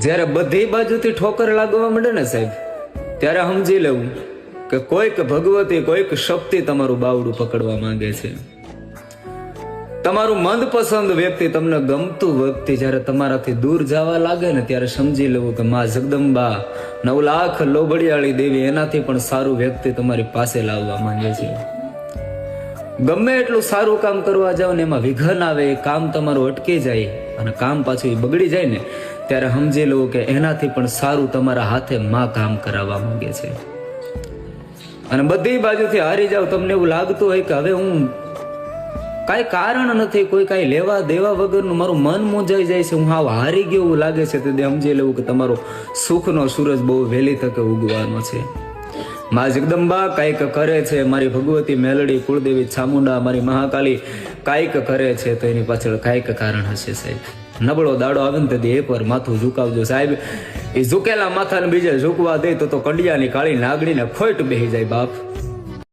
જ્યારે બધી બાજુથી ઠોકર લાગવા માંડે ને સાહેબ, ત્યારે સમજી લેવું કે કોઈક ભગવતી, કોઈક શક્તિ તમારું બાવડું પકડવા માંગે છે. તમારું મનપસંદ વ્યક્તિ, તમને ગમતું વ્યક્તિ જ્યારે તમારાથી દૂર જવા લાગે ને, ત્યારે સમજી લેવું કે માં જગદંબા, 9 લાખ લોબડિયાળી દેવી એનાથી પણ સારું વ્યક્તિ તમારી પાસે લાવવા માંગે છે. ગમે એટલું સારું કામ કરવા જાવ ને, એમાં વિઘન આવે, એ કામ તમારું અટકી જાય અને કામ પાછું એ બગડી જાય ને, ત્યારે સમજી લેવું કે એનાથી પણ સારું તમારા હાથે માં કામ કરાવવા માંગે છે. અને બધી બાજુથી હારી જાવ, તમને એવું લાગતું હોય કે હવે હું કાંઈ કારણ નથી, કોઈ કાંઈ લેવા દેવા વગરનું મારું મન મૂંઝાઈ જાય છે, હું હાવ હારી ગયો એવું લાગે છે, તે સમજી લેવું કે તમારો સુખનો સૂરજ બહુ વહેલી તકે ઉગવાનો છે. મા જગદંબા કાંઈક કરે છે, મારી ભગવતી મેલડી, કુળદેવી ચામુંડા, મારી મહાકાલી કાંઈક કરે છે, તો એની પાછળ કાંઈક કારણ હશે સાહેબ. નબળો દાડો આવે ને તેથી એકવાર માથું ઝુકાવજો સાહેબ. એ ઝુકેલા માથાને બીજે ઝૂકવા દે તો કંડિયાની કાળી નાગડીને ખોટ બેસી જાય બાપ.